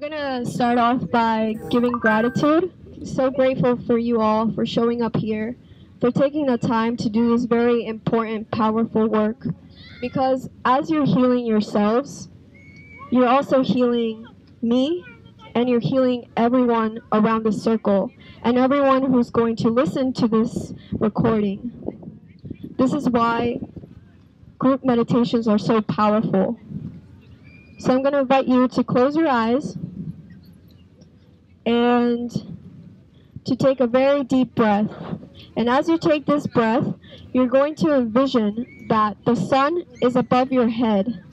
I'm gonna start off by giving gratitude. So grateful for you all for showing up here, for taking the time to do this very important, powerful work. Because as you're healing yourselves, you're also healing me, and you're healing everyone around the circle, and everyone who's going to listen to this recording. This is why group meditations are so powerful. So I'm going to invite you to close your eyes and to take a very deep breath. And as you take this breath, you're going to envision that the sun is above your head.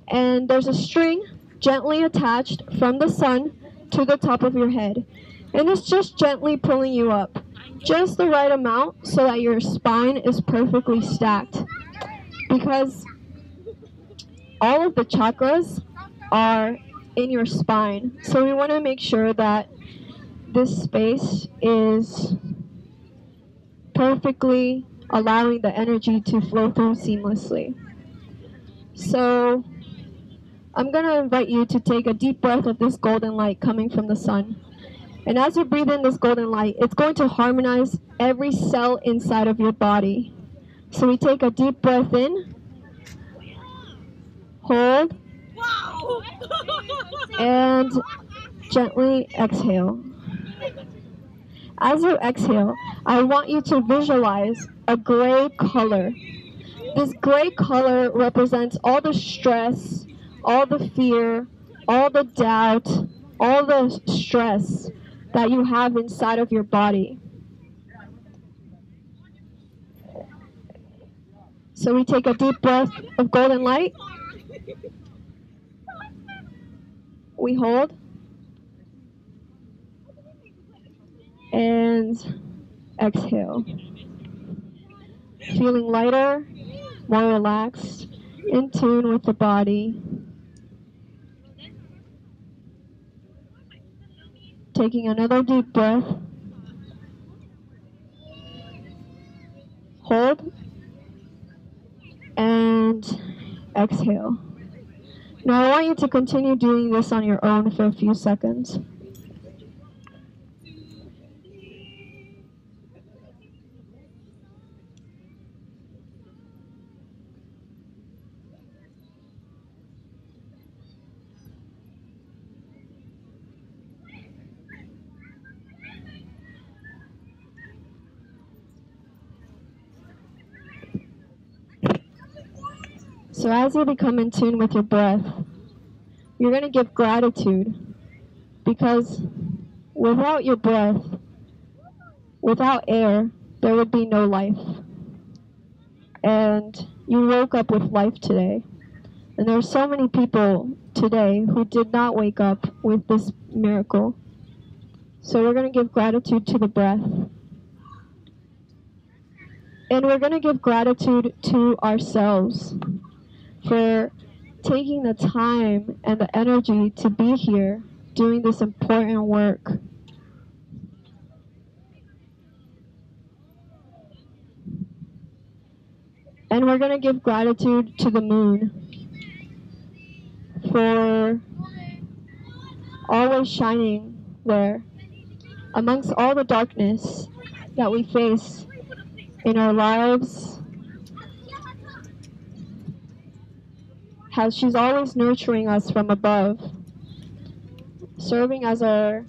And there's a string gently attached from the sun to the top of your head. And it's just gently pulling you up. Just the right amount so that your spine is perfectly stacked. Because all of the chakras are in your spine. So we want to make sure that this space is perfectly allowing the energy to flow through seamlessly. So I'm going to invite you to take a deep breath of this golden light coming from the sun. And as you breathe in this golden light, it's going to harmonize every cell inside of your body. So we take a deep breath in, hold, and gently exhale. As you exhale, I want you to visualize a gray color. This gray color represents all the stress, all the fear, all the doubt, all the stress that you have inside of your body. So we take a deep breath of golden light. We hold. And exhale. Feeling lighter, more relaxed, in tune with the body. Taking another deep breath. Hold. And exhale. Now I want you to continue doing this on your own for a few seconds. So as you become in tune with your breath, you're going to give gratitude, because without your breath, without air, there would be no life. And you woke up with life today. And there are so many people today who did not wake up with this miracle. So we're going to give gratitude to the breath. And we're going to give gratitude to ourselves for taking the time and the energy to be here doing this important work. And we're going to give gratitude to the moon for always shining there amongst all the darkness that we face in our lives. How she's always nurturing us from above, serving as our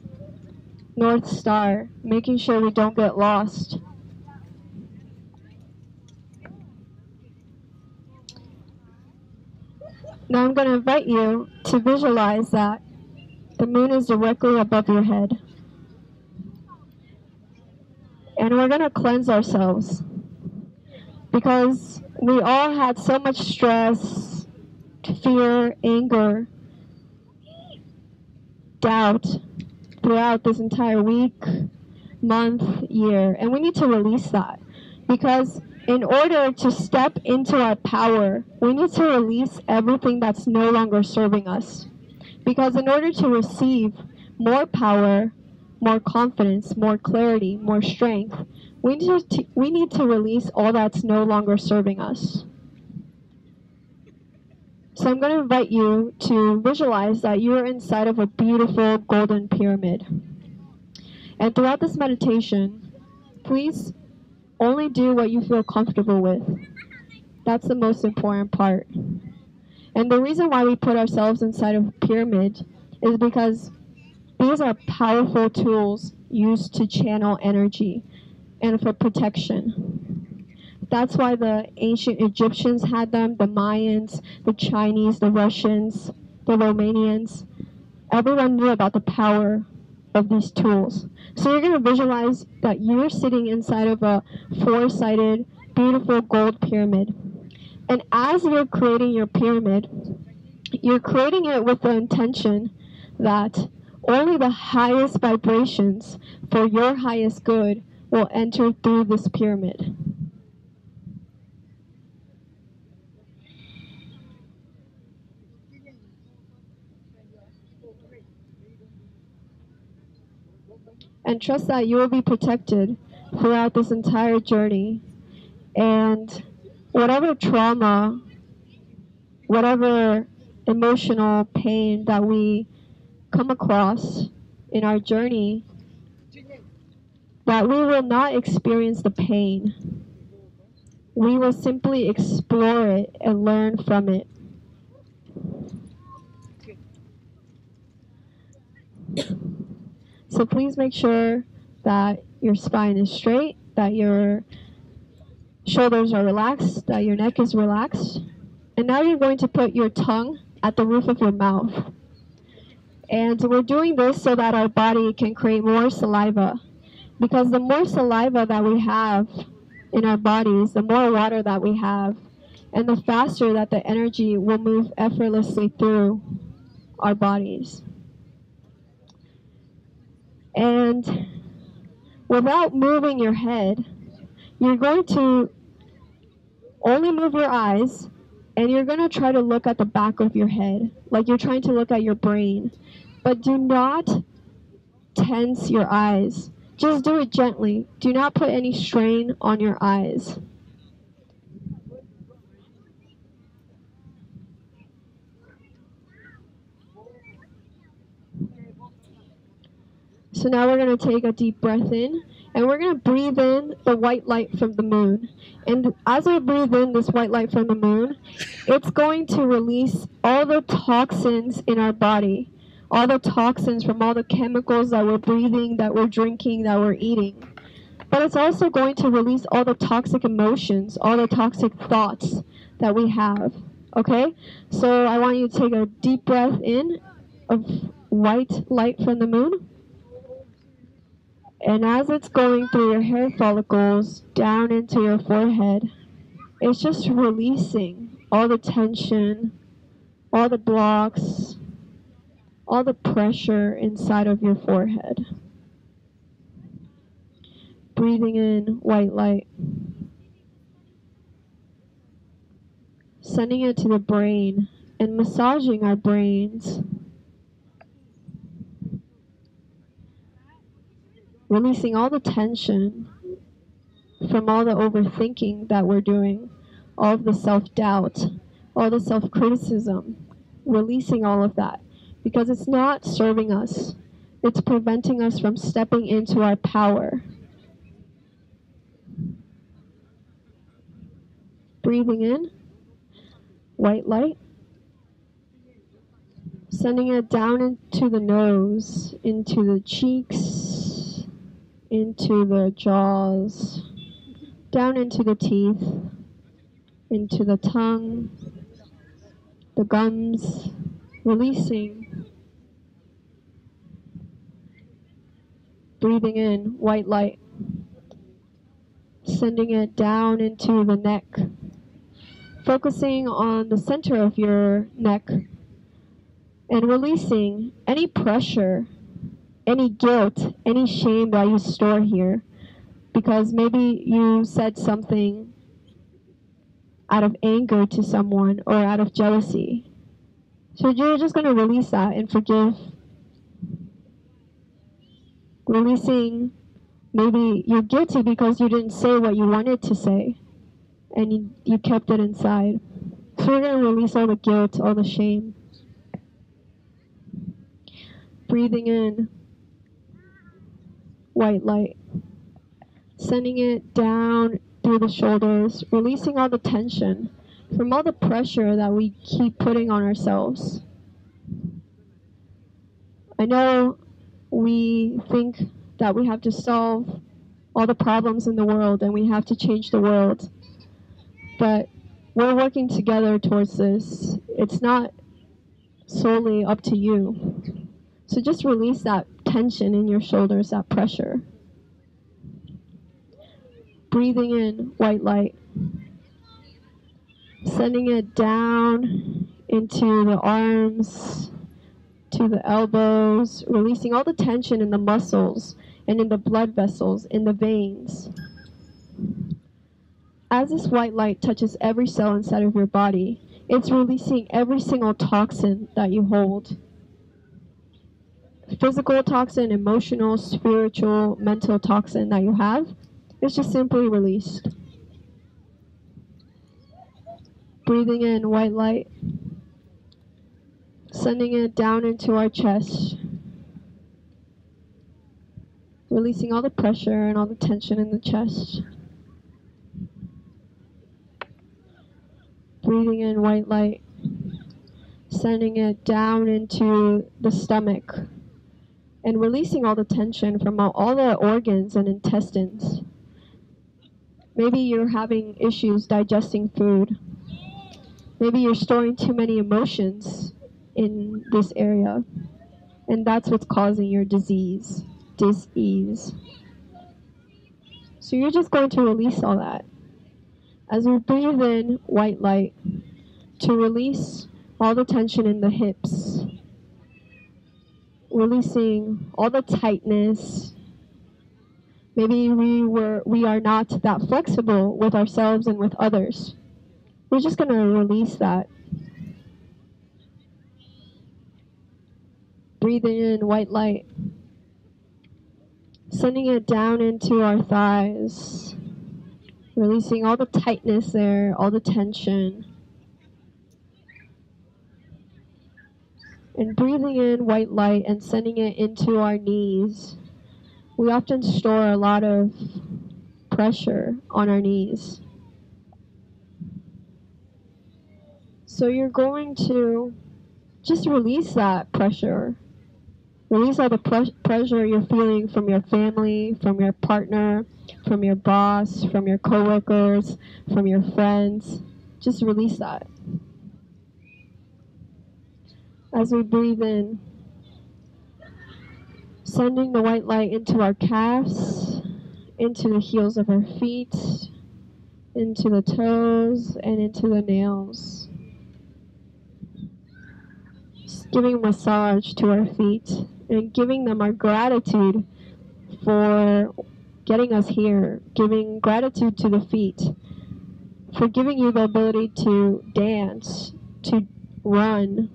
North Star, making sure we don't get lost. Now I'm going to invite you to visualize that the moon is directly above your head. And we're going to cleanse ourselves, because we all had so much stress, fear, anger, doubt throughout this entire week, month, year. And we need to release that, because in order to step into our power, we need to release everything that's no longer serving us. Because in order to receive more power, more confidence, more clarity, more strength, we need to release all that's no longer serving us. So I'm going to invite you to visualize that you are inside of a beautiful golden pyramid. And throughout this meditation, please only do what you feel comfortable with. That's the most important part. And the reason why we put ourselves inside of a pyramid is because these are powerful tools used to channel energy and for protection. That's why the ancient Egyptians had them, the Mayans, the Chinese, the Russians, the Romanians. Everyone knew about the power of these tools. So you're going to visualize that you're sitting inside of a four-sided, beautiful gold pyramid. And as you're creating your pyramid, you're creating it with the intention that only the highest vibrations for your highest good will enter through this pyramid. And trust that you will be protected throughout this entire journey. And whatever trauma, whatever emotional pain that we come across in our journey, that we will not experience the pain. We will simply explore it and learn from it. So please make sure that your spine is straight, that your shoulders are relaxed, that your neck is relaxed. And now you're going to put your tongue at the roof of your mouth. And we're doing this so that our body can create more saliva. Because the more saliva that we have in our bodies, the more water that we have, and the faster that the energy will move effortlessly through our bodies. And without moving your head, you're going to only move your eyes, and you're going to try to look at the back of your head, like you're trying to look at your brain. But do not tense your eyes. Just do it gently. Do not put any strain on your eyes. So now we're going to take a deep breath in, and we're going to breathe in the white light from the moon. And as we breathe in this white light from the moon, it's going to release all the toxins in our body, all the toxins from all the chemicals that we're breathing, that we're drinking, that we're eating. But it's also going to release all the toxic emotions, all the toxic thoughts that we have. Okay? So I want you to take a deep breath in of white light from the moon. And as it's going through your hair follicles down into your forehead, it's just releasing all the tension, all the blocks, all the pressure inside of your forehead. Breathing in white light. Sending it to the brain and massaging our brains. Releasing all the tension from all the overthinking that we're doing, all of the self-doubt, all the self-criticism, releasing all of that, because it's not serving us. It's preventing us from stepping into our power. Breathing in, white light, sending it down into the nose, into the cheeks, into the jaws, down into the teeth, into the tongue, the gums, releasing. Breathing in white light, sending it down into the neck, focusing on the center of your neck, and releasing any pressure, any guilt, any shame that you store here, because maybe you said something out of anger to someone or out of jealousy. So you're just going to release that and forgive. Releasing, maybe you're guilty because you didn't say what you wanted to say and you kept it inside. So we're going to release all the guilt, all the shame. Breathing in white light. Sending it down through the shoulders, releasing all the tension from all the pressure that we keep putting on ourselves. I know we think that we have to solve all the problems in the world and we have to change the world, but we're working together towards this. It's not solely up to you. So just release that tension in your shoulders, that pressure. Breathing in white light. Sending it down into the arms, to the elbows, releasing all the tension in the muscles and in the blood vessels, in the veins. As this white light touches every cell inside of your body, it's releasing every single toxin that you hold. Physical toxin, emotional, spiritual, mental toxin that you have, it's just simply released. Breathing in white light, sending it down into our chest, releasing all the pressure and all the tension in the chest. Breathing in white light, sending it down into the stomach, and releasing all the tension from all the organs and intestines. Maybe you're having issues digesting food. Maybe you're storing too many emotions in this area, and that's what's causing your dis-ease. So you're just going to release all that. As we breathe in white light, to release all the tension in the hips, releasing all the tightness. Maybe we are not that flexible with ourselves and with others. We're just going to release that. Breathing in white light, sending it down into our thighs, releasing all the tightness there, all the tension. And breathing in white light and sending it into our knees. We often store a lot of pressure on our knees. So you're going to just release that pressure. Release all the pressure you're feeling from your family, from your partner, from your boss, from your coworkers, from your friends. Just release that. As we breathe in, sending the white light into our calves, into the heels of our feet, into the toes, and into the nails. Just giving a massage to our feet and giving them our gratitude for getting us here, giving gratitude to the feet for giving you the ability to dance, to run,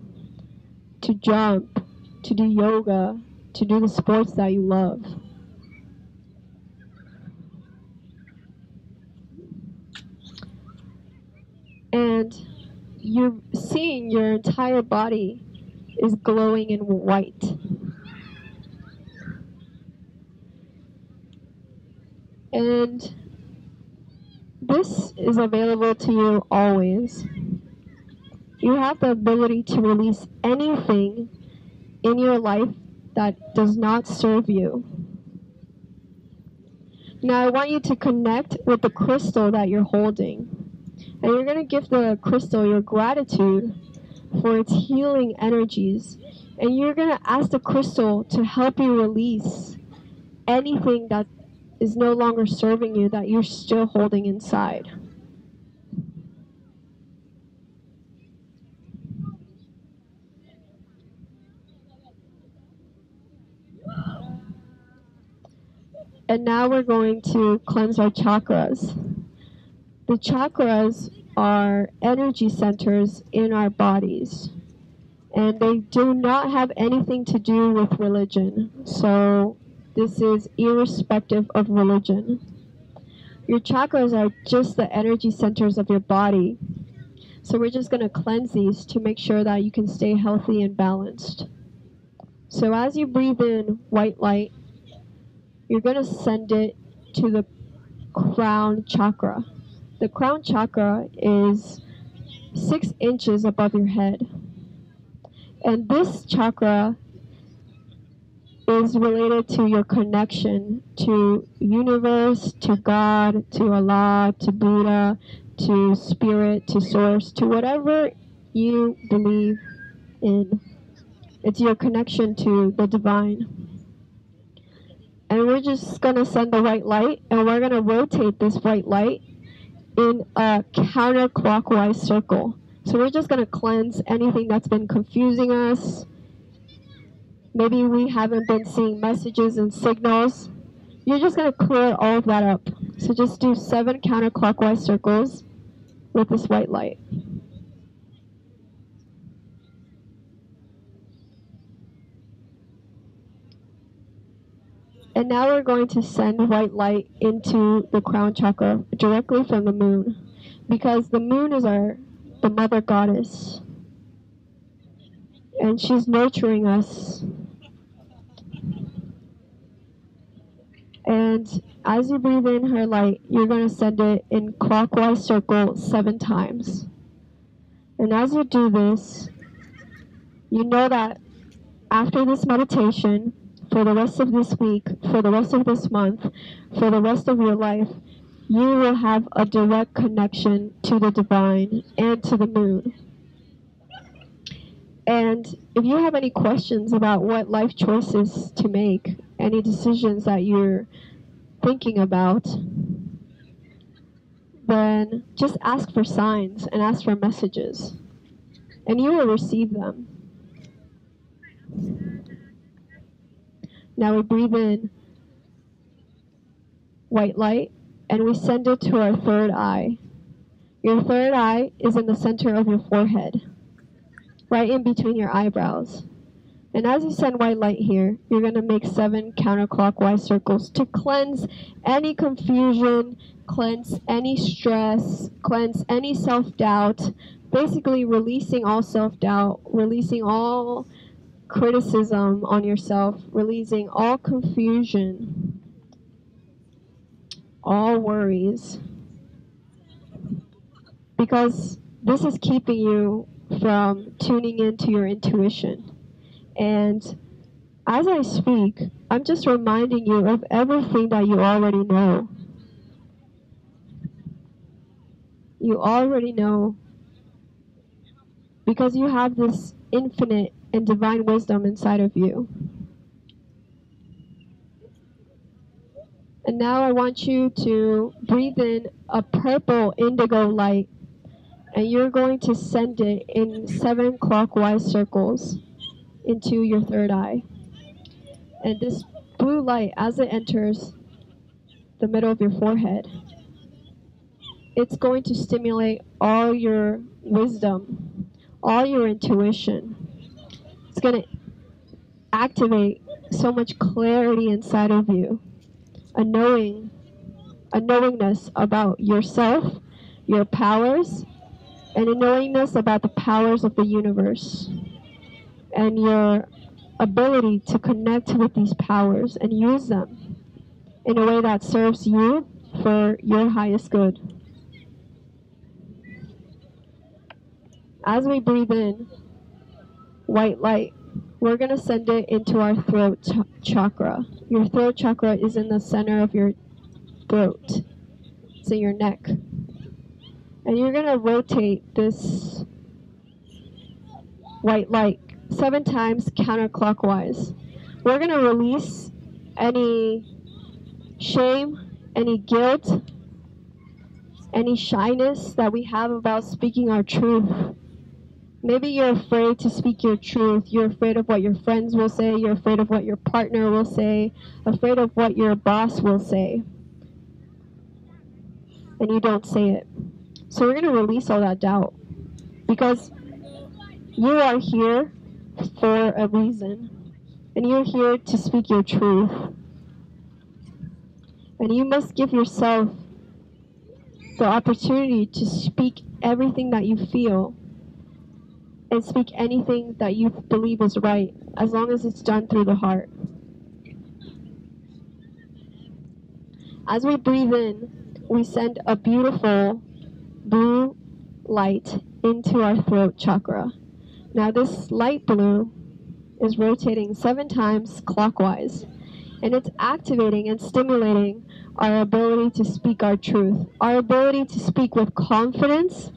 to jump, to do yoga, to do the sports that you love. And you're seeing your entire body is glowing in white. And this is available to you always. You have the ability to release anything in your life that does not serve you. Now I want you to connect with the crystal that you're holding. And you're going to give the crystal your gratitude for its healing energies. And you're going to ask the crystal to help you release anything that is no longer serving you, that you're still holding inside. And now we're going to cleanse our chakras. The chakras are energy centers in our bodies, and they do not have anything to do with religion. So this is irrespective of religion. Your chakras are just the energy centers of your body. So we're just going to cleanse these to make sure that you can stay healthy and balanced. So as you breathe in white light, you're going to send it to the crown chakra. The crown chakra is 6 inches above your head. And this chakra is related to your connection to universe, to God, to Allah, to Buddha, to spirit, to source, to whatever you believe in. It's your connection to the divine. And we're just going to send the white light, and we're going to rotate this white light in a counterclockwise circle. So we're just going to cleanse anything that's been confusing us. Maybe we haven't been seeing messages and signals. You're just going to clear all of that up. So just do 7 counterclockwise circles with this white light. And now we're going to send white light into the crown chakra directly from the moon, because the moon is the mother goddess, and she's nurturing us. And as you breathe in her light, you're going to send it in clockwise circle 7 times. And as you do this, you know that after this meditation, for the rest of this week, for the rest of this month, for the rest of your life, you will have a direct connection to the divine and to the moon. And if you have any questions about what life choices to make, any decisions that you're thinking about, then just ask for signs and ask for messages, and you will receive them. Now we breathe in white light, and we send it to our third eye. Your third eye is in the center of your forehead, right in between your eyebrows. And as you send white light here, you're going to make 7 counterclockwise circles to cleanse any confusion, cleanse any stress, cleanse any self-doubt, basically releasing all self-doubt, releasing all criticism on yourself, releasing all confusion, all worries, because this is keeping you from tuning into your intuition. And as I speak, I'm just reminding you of everything that you already know. You already know, because you have this infinite and divine wisdom inside of you. And now I want you to breathe in a purple indigo light, and you're going to send it in 7 clockwise circles into your third eye. And this blue light, as it enters the middle of your forehead, it's going to stimulate all your wisdom, all your intuition. It's going to activate so much clarity inside of you, a knowingness about yourself, your powers, and a knowingness about the powers of the universe, and your ability to connect with these powers and use them in a way that serves you for your highest good. As we breathe in white light, we're going to send it into our throat chakra. Your throat chakra is in the center of your throat. It's in your neck. And you're going to rotate this white light 7 times counterclockwise. We're going to release any shame, any guilt, any shyness that we have about speaking our truth. Maybe you're afraid to speak your truth. You're afraid of what your friends will say. You're afraid of what your partner will say. Afraid of what your boss will say. And you don't say it. So we're going to release all that doubt, because you are here for a reason. And you're here to speak your truth. And you must give yourself the opportunity to speak everything that you feel and speak anything that you believe is right, as long as it's done through the heart. As we breathe in, we send a beautiful blue light into our throat chakra. Now this light blue is rotating 7 times clockwise, and it's activating and stimulating our ability to speak our truth, our ability to speak with confidence,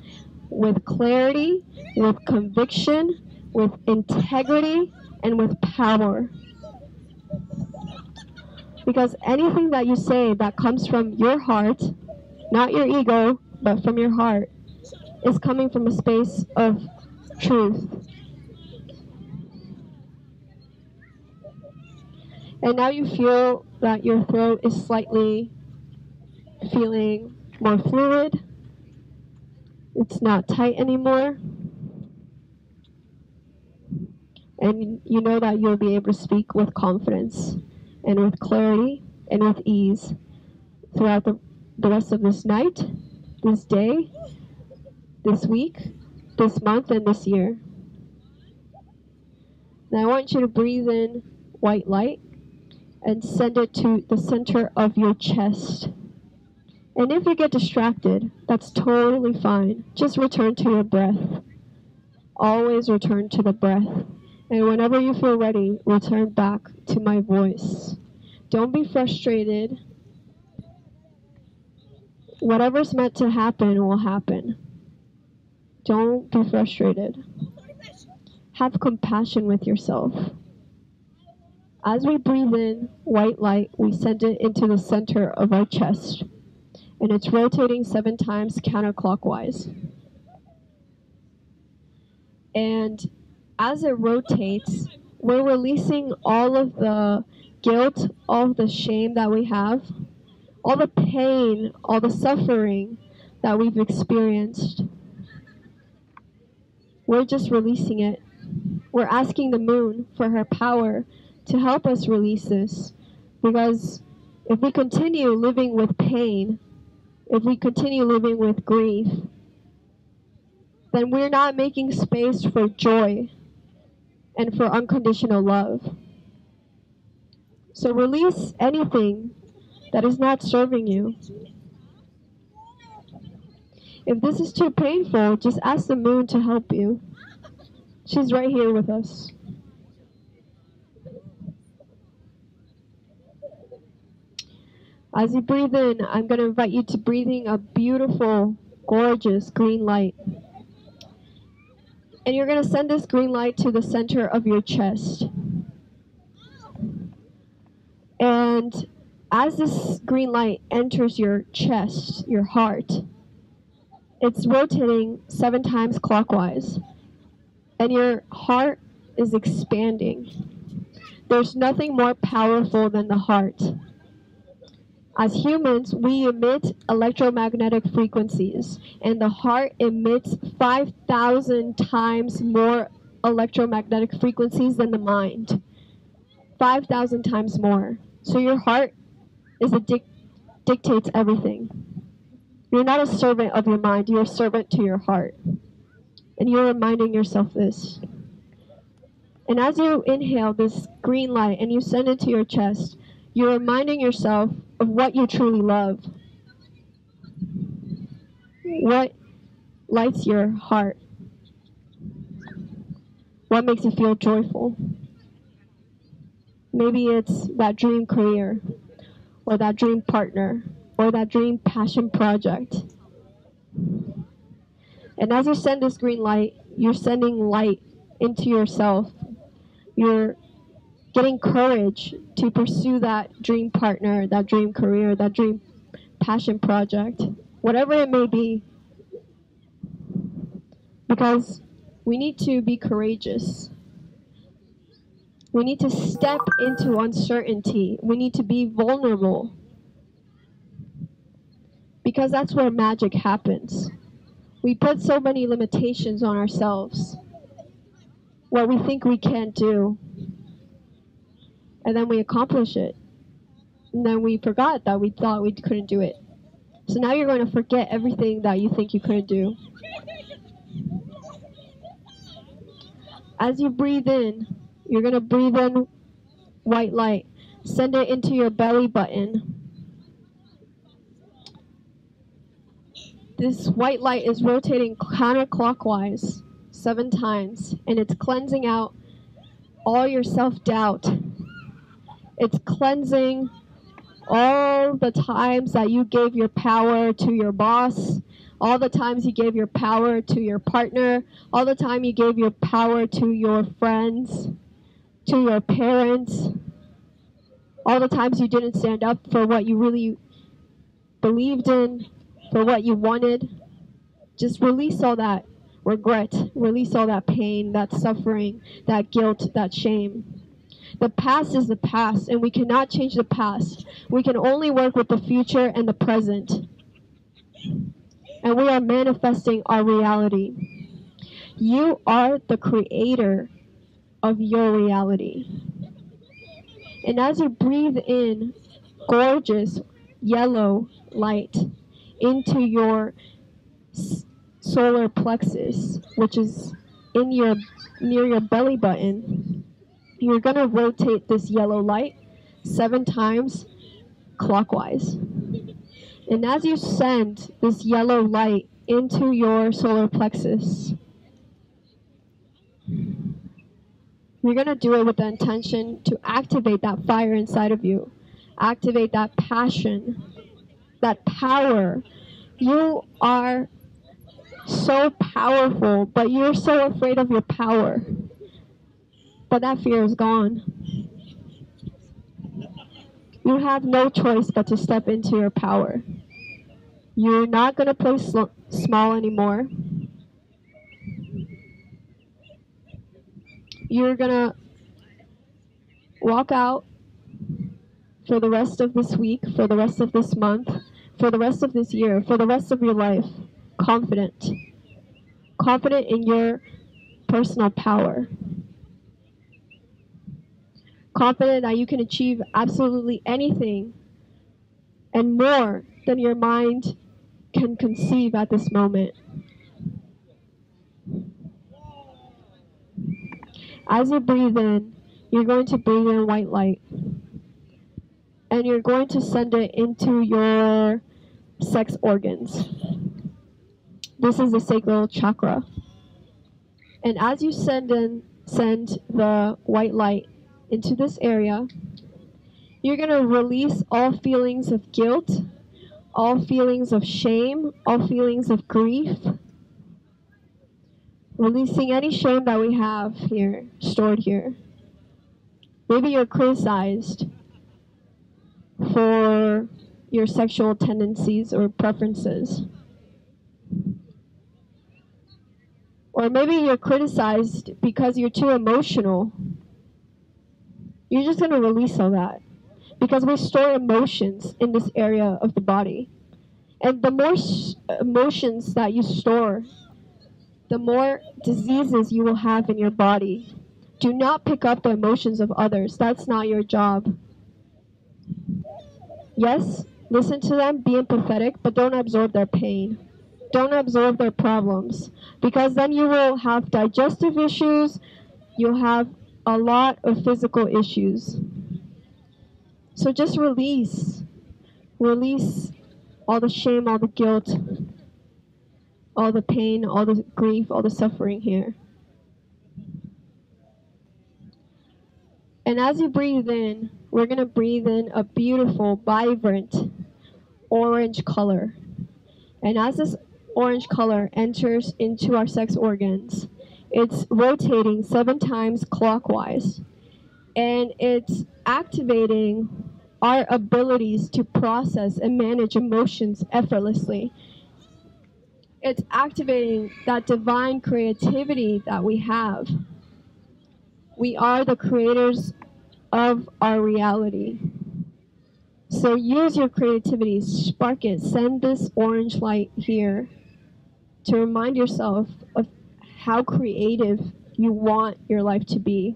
with clarity, with conviction, with integrity, and with power. Because anything that you say that comes from your heart, not your ego, but from your heart, is coming from a space of truth. And now you feel that your throat is slightly feeling more fluid. It's not tight anymore. And you know that you'll be able to speak with confidence and with clarity and with ease throughout the rest of this night, this day, this week, this month, and this year. Now I want you to breathe in white light and send it to the center of your chest. And if you get distracted, that's totally fine. Just return to your breath. Always return to the breath. And whenever you feel ready, return back to my voice. Don't be frustrated. Whatever's meant to happen will happen. Don't be frustrated. Have compassion with yourself. As we breathe in white light, we send it into the center of our chest. And it's rotating 7 times counterclockwise. And as it rotates, we're releasing all of the guilt, all of the shame that we have, all the pain, all the suffering that we've experienced. We're just releasing it. We're asking the moon for her power to help us release this. Because if we continue living with pain, if we continue living with grief, then we're not making space for joy and for unconditional love. So release anything that is not serving you. If this is too painful, just ask the moon to help you. She's right here with us. As you breathe in, I'm going to invite you to breathing a beautiful, gorgeous green light. And you're going to send this green light to the center of your chest. And as this green light enters your chest, your heart, it's rotating 7 times clockwise. And your heart is expanding. There's nothing more powerful than the heart. As humans, we emit electromagnetic frequencies, and the heart emits 5,000 times more electromagnetic frequencies than the mind. 5,000 times more. So your heart is dictates everything. You're not a servant of your mind, you're a servant to your heart. And you're reminding yourself this. And as you inhale this green light and you send it to your chest, you're reminding yourself of what you truly love. What lights your heart? What makes you feel joyful? Maybe it's that dream career, or that dream partner, or that dream passion project. And as you send this green light, you're sending light into yourself. You're getting courage to pursue that dream partner, that dream career, that dream passion project, whatever it may be. Because we need to be courageous. We need to step into uncertainty. We need to be vulnerable. Because that's where magic happens. We put so many limitations on ourselves. What we think we can't do. And then we accomplish it. And then we forgot that we thought we couldn't do it. So now you're going to forget everything that you think you couldn't do. As you breathe in, you're going to breathe in white light. Send it into your belly button. This white light is rotating counterclockwise 7 times, and it's cleansing out all your self-doubt. It's cleansing all the times that you gave your power to your boss, all the times you gave your power to your partner, all the time you gave your power to your friends, to your parents, all the times you didn't stand up for what you really believed in, for what you wanted. Just release all that regret, release all that pain, that suffering, that guilt, that shame. The past is the past, and we cannot change the past. We can only work with the future and the present. And we are manifesting our reality. You are the creator of your reality. And as you breathe in gorgeous yellow light into your solar plexus, which is near your belly button, you're going to rotate this yellow light 7 times clockwise. And as you send this yellow light into your solar plexus, you're going to do it with the intention to activate that fire inside of you, activate that passion, that power. You are so powerful, but you're so afraid of your power. But that fear is gone. You have no choice but to step into your power. You're not going to play small anymore. You're going to walk out for the rest of this week, for the rest of this month, for the rest of this year, for the rest of your life, confident. Confident in your personal power. Confident that you can achieve absolutely anything and more than your mind can conceive at this moment. As you breathe in, you're going to breathe in white light. And you're going to send it into your sex organs. This is the sacral chakra. And as you send the white light into this area, you're going to release all feelings of guilt, all feelings of shame, all feelings of grief. Releasing any shame that we have here, stored here. Maybe you're criticized for your sexual tendencies or preferences. Or maybe you're criticized because you're too emotional. You're just going to release all that. Because we store emotions in this area of the body. And the more emotions that you store, the more diseases you will have in your body. Do not pick up the emotions of others. That's not your job. Yes, listen to them, be empathetic, but don't absorb their pain. Don't absorb their problems. Because then you will have digestive issues. You'll have a lot of physical issues. So just release. Release all the shame, all the guilt, all the pain, all the grief, all the suffering here. And as you breathe in, we're going to breathe in a beautiful, vibrant orange color. And as this orange color enters into our sex organs, it's rotating 7 times clockwise. And it's activating our abilities to process and manage emotions effortlessly. It's activating that divine creativity that we have. We are the creators of our reality. So use your creativity, spark it, send this orange light here to remind yourself of how creative you want your life to be.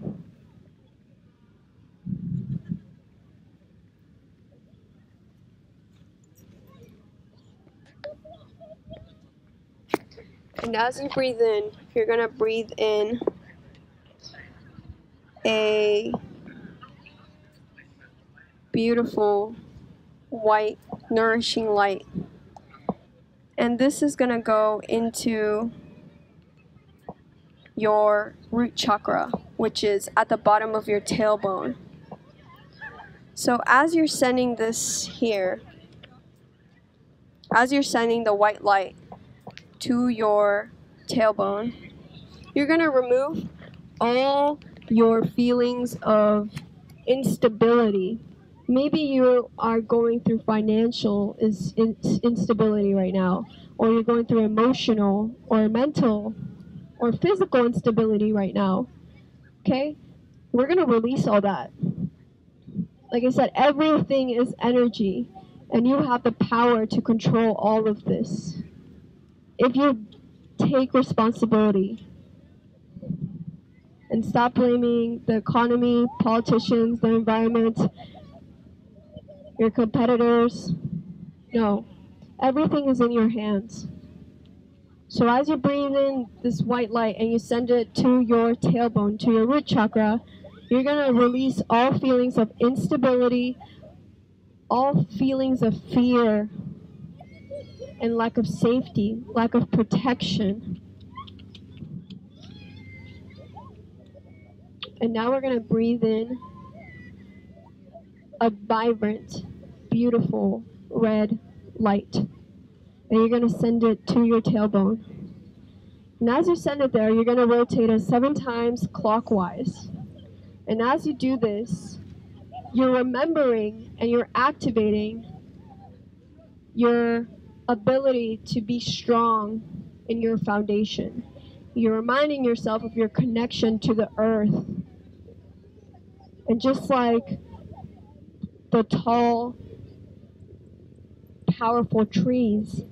And as you breathe in, you're going to breathe in a beautiful, white, nourishing light. And this is going to go into your root chakra, which is at the bottom of your tailbone. So as you're sending this here, as you're sending the white light to your tailbone, you're going to remove all your feelings of instability. Maybe you are going through financial instability right now, or you're going through emotional or mental or physical instability right now. Okay? We're going to release all that. Like I said, everything is energy, and you have the power to control all of this if you take responsibility and stop blaming the economy, politicians, the environment, your competitors. No, everything is in your hands. So as you breathe in this white light and you send it to your tailbone, to your root chakra, you're going to release all feelings of instability, all feelings of fear, and lack of safety, lack of protection. And now we're going to breathe in a vibrant, beautiful red light. And you're going to send it to your tailbone. And as you send it there, you're going to rotate it 7 times clockwise. And as you do this, you're remembering and you're activating your ability to be strong in your foundation. You're reminding yourself of your connection to the earth. And just like the tall, powerful trees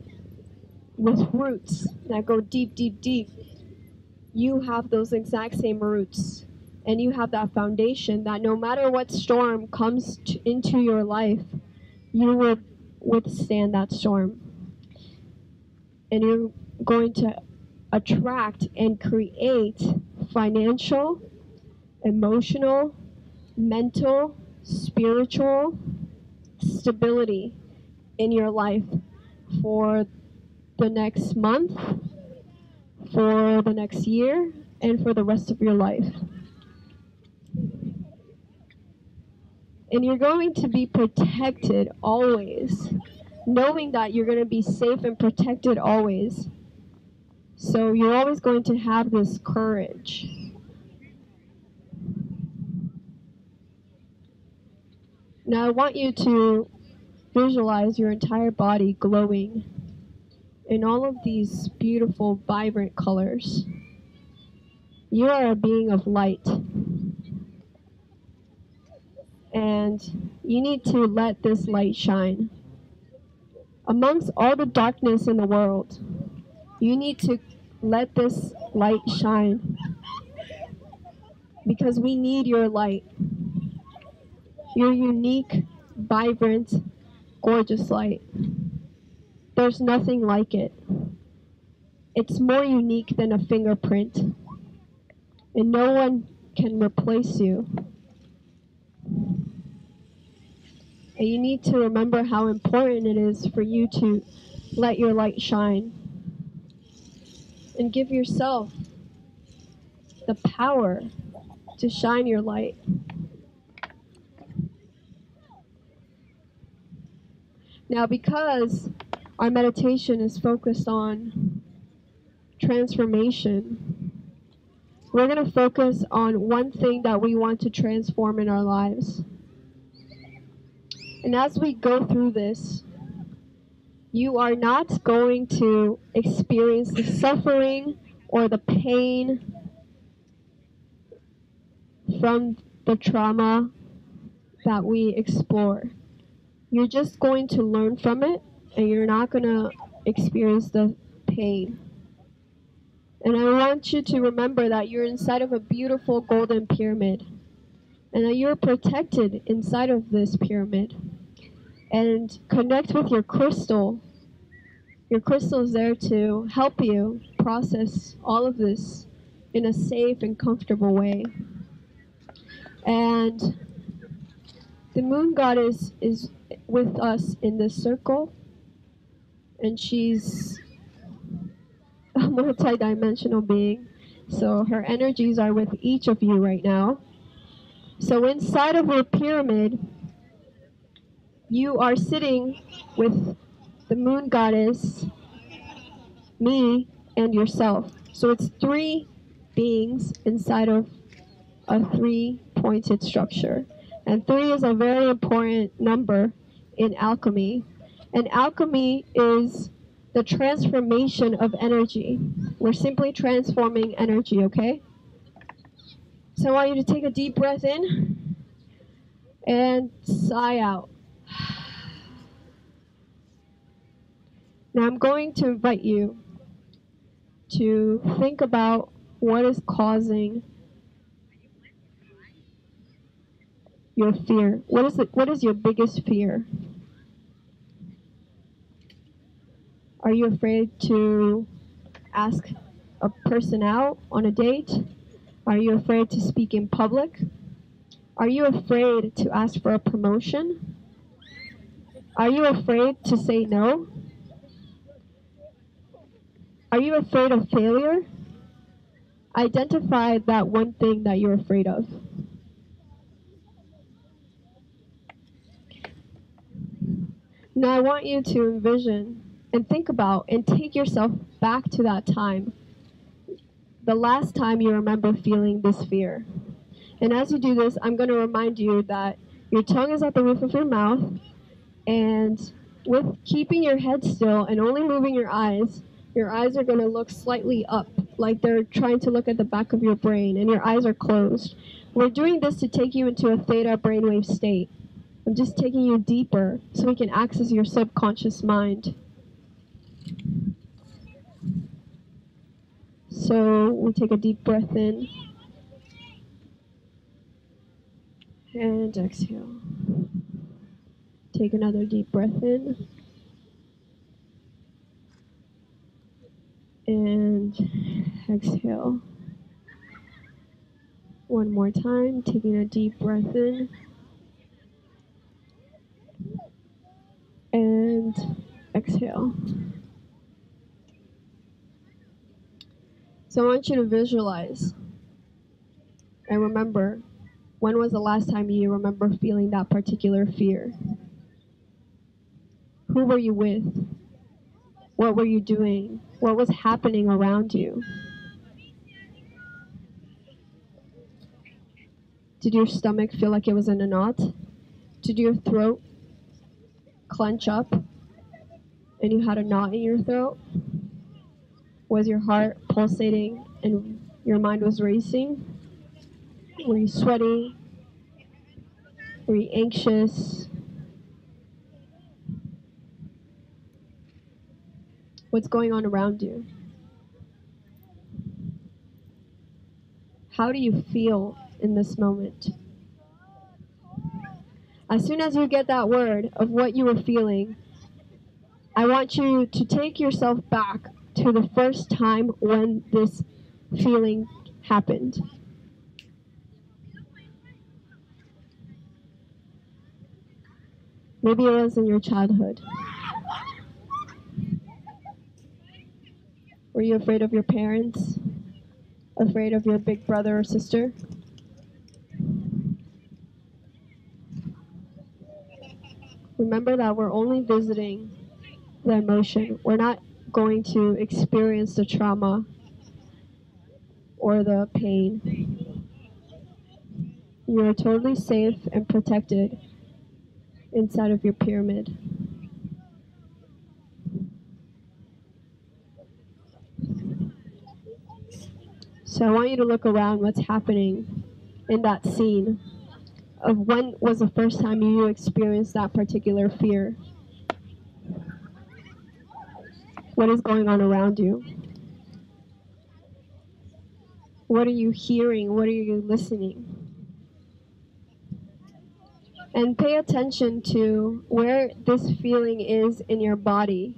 with roots that go deep, deep, deep, you have those exact same roots. And you have that foundation that no matter what storm comes into your life, you will withstand that storm. And you're going to attract and create financial, emotional, mental, spiritual stability in your life for the next month, for the next year, and for the rest of your life. And you're going to be protected always, knowing that you're going to be safe and protected always. So you're always going to have this courage. Now I want you to visualize your entire body glowing in all of these beautiful, vibrant colors. You are a being of light. And you need to let this light shine. Amongst all the darkness in the world, you need to let this light shine. Because we need your light. Your unique, vibrant, gorgeous light. There's nothing like it. It's more unique than a fingerprint. And no one can replace you. And you need to remember how important it is for you to let your light shine. And give yourself the power to shine your light. Now, because our meditation is focused on transformation, we're going to focus on one thing that we want to transform in our lives. And as we go through this, you are not going to experience the suffering or the pain from the trauma that we explore. You're just going to learn from it, and you're not going to experience the pain. And I want you to remember that you're inside of a beautiful golden pyramid, and that you're protected inside of this pyramid. And connect with your crystal. Your crystal is there to help you process all of this in a safe and comfortable way. And the moon goddess is with us in this circle, and she's a multi-dimensional being. So her energies are with each of you right now. So inside of your pyramid, you are sitting with the moon goddess, me, and yourself. So it's 3 beings inside of a 3-pointed structure. And 3 is a very important number in alchemy. And alchemy is the transformation of energy. We're simply transforming energy, okay? So I want you to take a deep breath in and sigh out. Now I'm going to invite you to think about what is causing your fear. What is your biggest fear? Are you afraid to ask a person out on a date? Are you afraid to speak in public? Are you afraid to ask for a promotion? Are you afraid to say no? Are you afraid of failure? Identify that one thing that you're afraid of. Now I want you to envision and think about and take yourself back to that time, the last time you remember feeling this fear. And as you do this, I'm going to remind you that your tongue is at the roof of your mouth, and with keeping your head still and only moving your eyes are going to look slightly up, like they're trying to look at the back of your brain, and your eyes are closed. We're doing this to take you into a theta brainwave state. I'm just taking you deeper so we can access your subconscious mind. So we take a deep breath in and exhale. Take another deep breath in and exhale. One more time, taking a deep breath in and exhale. So I want you to visualize and remember, when was the last time you remember feeling that particular fear? Who were you with? What were you doing? What was happening around you? Did your stomach feel like it was in a knot? Did your throat clench up and you had a knot in your throat? Was your heart pulsating and your mind was racing? Were you sweaty? Were you anxious? What's going on around you? How do you feel in this moment? As soon as you get that word of what you were feeling, I want you to take yourself back to the first time when this feeling happened. Maybe it was in your childhood. Were you afraid of your parents? Afraid of your big brother or sister? Remember that we're only visiting the emotion. We're not going to experience the trauma or the pain. You are totally safe and protected inside of your pyramid. So I want you to look around what's happening in that scene of when was the first time you experienced that particular fear. What is going on around you? What are you hearing? What are you listening? And pay attention to where this feeling is in your body.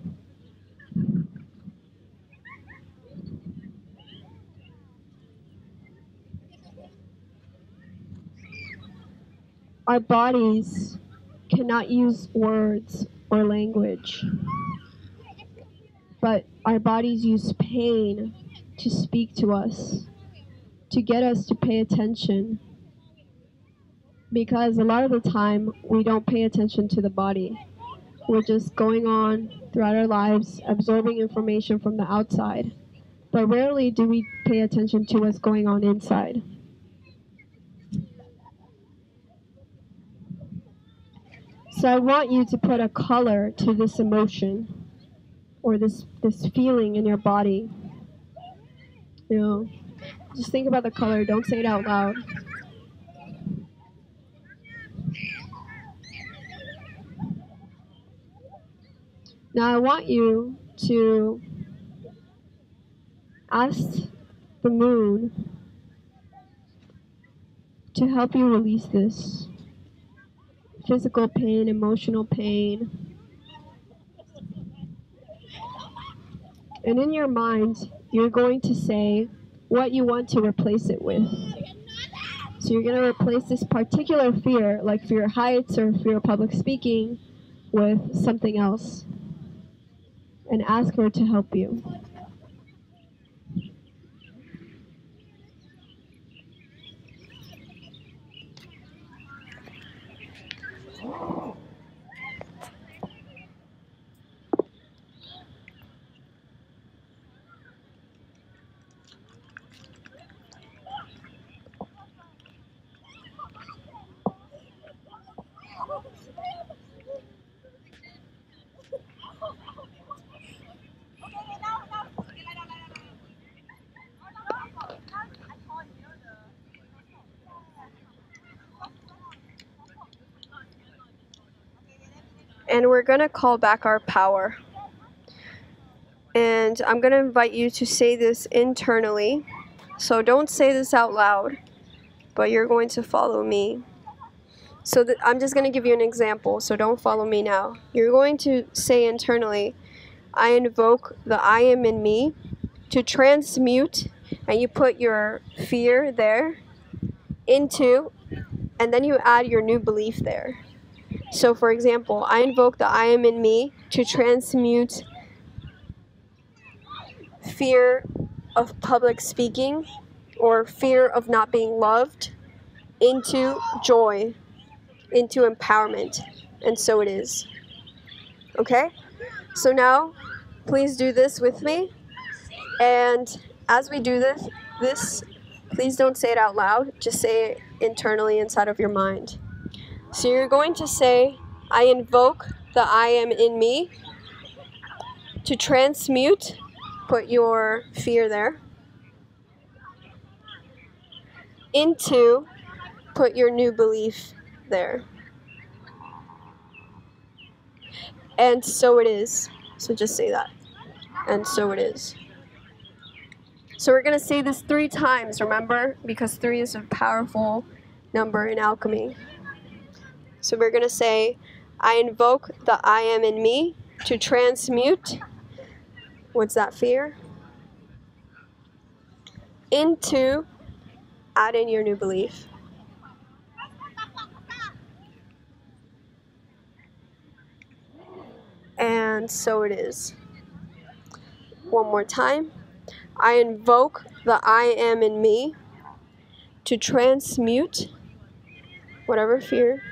our bodies cannot use words or language, but our bodies use pain to speak to us, to get us to pay attention. Because a lot of the time, we don't pay attention to the body. We're just going on throughout our lives, absorbing information from the outside. But rarely do we pay attention to what's going on inside. So I want you to put a color to this emotion or this feeling in your body. You know, just think about the color. Don't say it out loud. Now I want you to ask the moon to help you release this physical pain, emotional pain. And in your mind, you're going to say what you want to replace it with. So you're going to replace this particular fear, like fear of heights or fear of public speaking, with something else. And ask her to help you. And we're going to call back our power. And I'm going to invite you to say this internally. So don't say this out loud, but you're going to follow me. So I'm just going to give you an example, so don't follow me now. You're going to say internally, I invoke the I am in me to transmute, and you put your fear there, into, and then you add your new belief there. So for example, I invoke the I am in me to transmute fear of public speaking or fear of not being loved into joy, into empowerment. And so it is. Okay? So now, please do this with me. And as we do this, please don't say it out loud. Just say it internally inside of your mind. So you're going to say, I invoke the I am in me to transmute, put your fear there, into, put your new belief there. And so it is. So just say that. And so it is. So we're going to say this 3 times, remember? Because 3 is a powerful number in alchemy. So we're going to say, I invoke the I am in me to transmute, what's that fear? Into, add in your new belief. And so it is. One more time. I invoke the I am in me to transmute whatever fear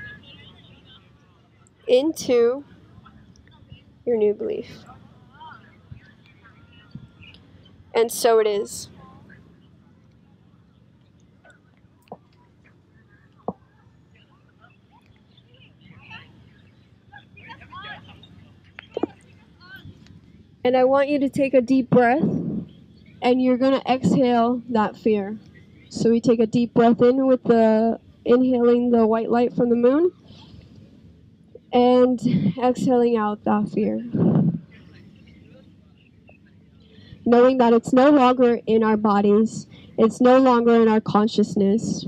into your new belief. And so it is. And I want you to take a deep breath, and you're going to exhale that fear. So we take a deep breath in with inhaling the white light from the moon, and exhaling out that fear. Knowing that it's no longer in our bodies, it's no longer in our consciousness.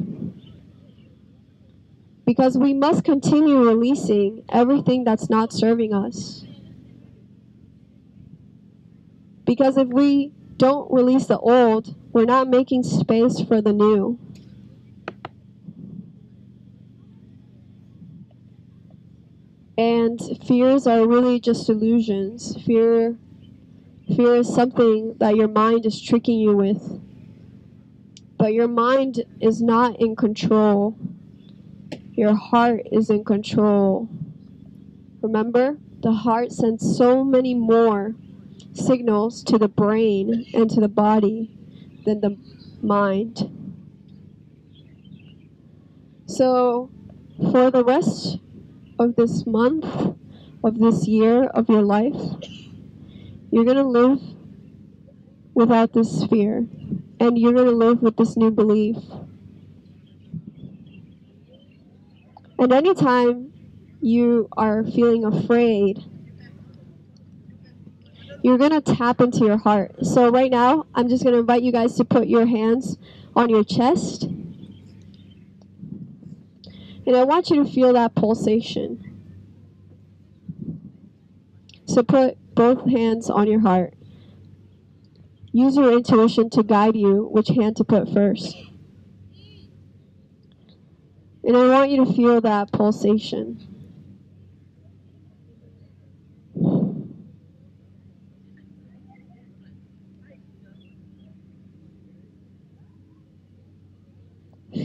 Because we must continue releasing everything that's not serving us. Because if we don't release the old, we're not making space for the new. And fears are really just illusions. Fear is something that your mind is tricking you with. But your mind is not in control. Your heart is in control. Remember, the heart sends so many more signals to the brain and to the body than the mind. So, for the rest of this month, of this year, of your life, you're going to live without this fear. And you're going to live with this new belief. And anytime you are feeling afraid, you're going to tap into your heart. So right now, I'm just going to invite you guys to put your hands on your chest. And I want you to feel that pulsation. So put both hands on your heart. Use your intuition to guide you which hand to put first. And I want you to feel that pulsation.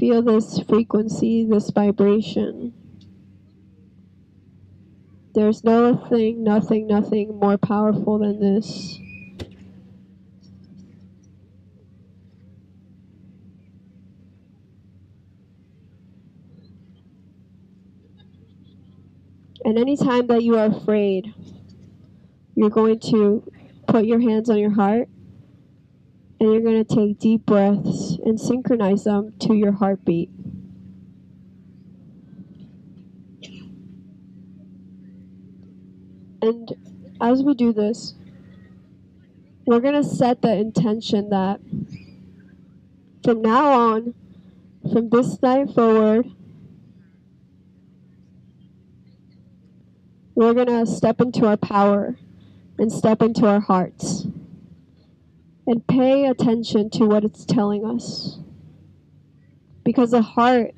Feel this frequency, this vibration. There's nothing more powerful than this. And anytime that you are afraid, you're going to put your hands on your heart and you're going to take deep breaths and synchronize them to your heartbeat. And as we do this, we're going to set the intention that from now on, from this night forward, we're going to step into our power and step into our hearts and pay attention to what it's telling us. Because the heart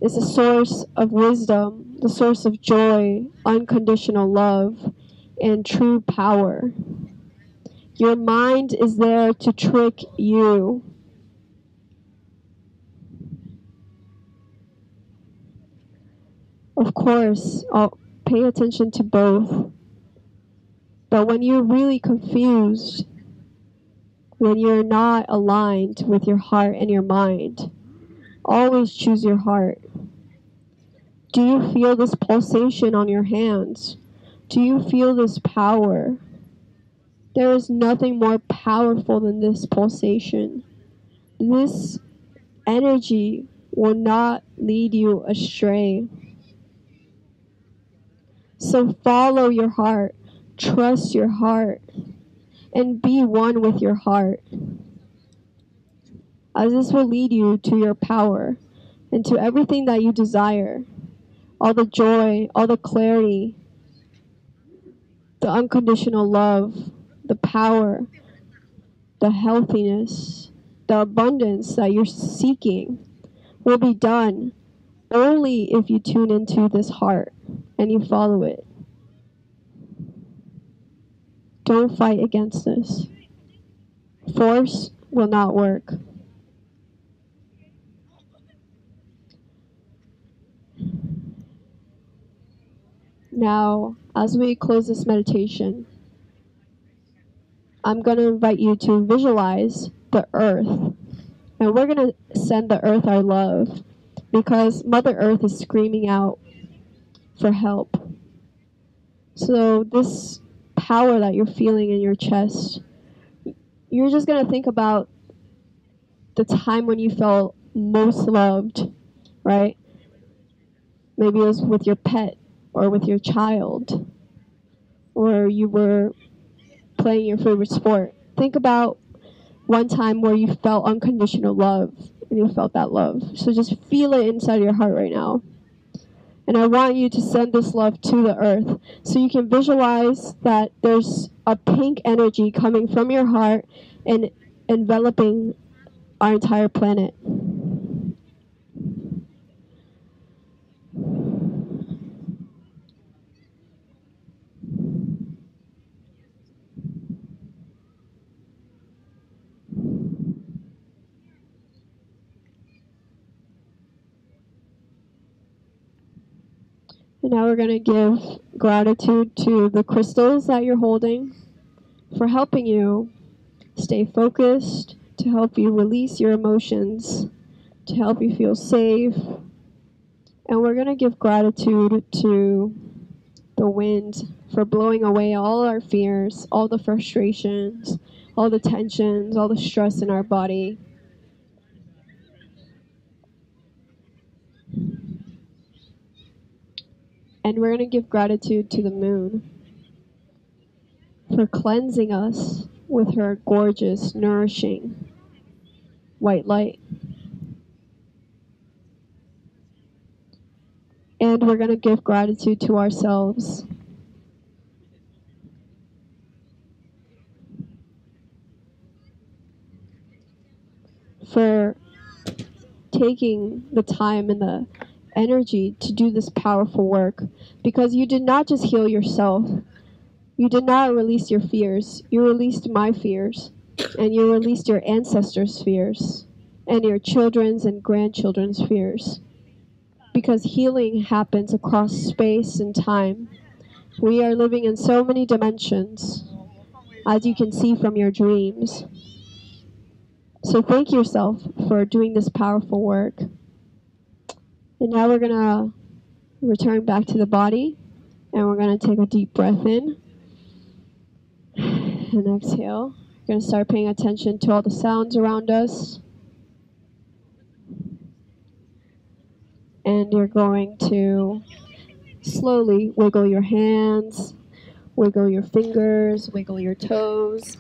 is the source of wisdom, the source of joy, unconditional love, and true power. Your mind is there to trick you. Of course, I'll pay attention to both. But when you're really confused, when you're not aligned with your heart and your mind, always choose your heart. Do you feel this pulsation on your hands? Do you feel this power? There is nothing more powerful than this pulsation. This energy will not lead you astray. So follow your heart, trust your heart, and be one with your heart, as this will lead you to your power and to everything that you desire. All the joy, all the clarity, the unconditional love, the power, the healthiness, the abundance that you're seeking will be done only if you tune into this heart and you follow it. Don't fight against this. Force will not work. Now, as we close this meditation, I'm going to invite you to visualize the earth. And we're going to send the earth our love because Mother Earth is screaming out for help. So this power that you're feeling in your chest, you're just going to think about the time when you felt most loved, right? Maybe it was with your pet or with your child, or you were playing your favorite sport. Think about one time where you felt unconditional love and you felt that love. So just feel it inside your heart right now. And I want you to send this love to the earth. So you can visualize that there's a pink energy coming from your heart and enveloping our entire planet. And now we're going to give gratitude to the crystals that you're holding for helping you stay focused, to help you release your emotions, to help you feel safe. And we're going to give gratitude to the wind for blowing away all our fears, all the frustrations, all the tensions, all the stress in our body. And we're going to give gratitude to the moon for cleansing us with her gorgeous, nourishing white light. And we're going to give gratitude to ourselves for taking the time and the energy to do this powerful work, because you did not just heal yourself. You did not release your fears. You released my fears, and you released your ancestors' fears, and your children's and grandchildren's fears. Because healing happens across space and time. We are living in so many dimensions, as you can see from your dreams. So thank yourself for doing this powerful work. And now we're going to return back to the body, and we're going to take a deep breath in and exhale. We're going to start paying attention to all the sounds around us. And you're going to slowly wiggle your hands, wiggle your fingers, wiggle your toes.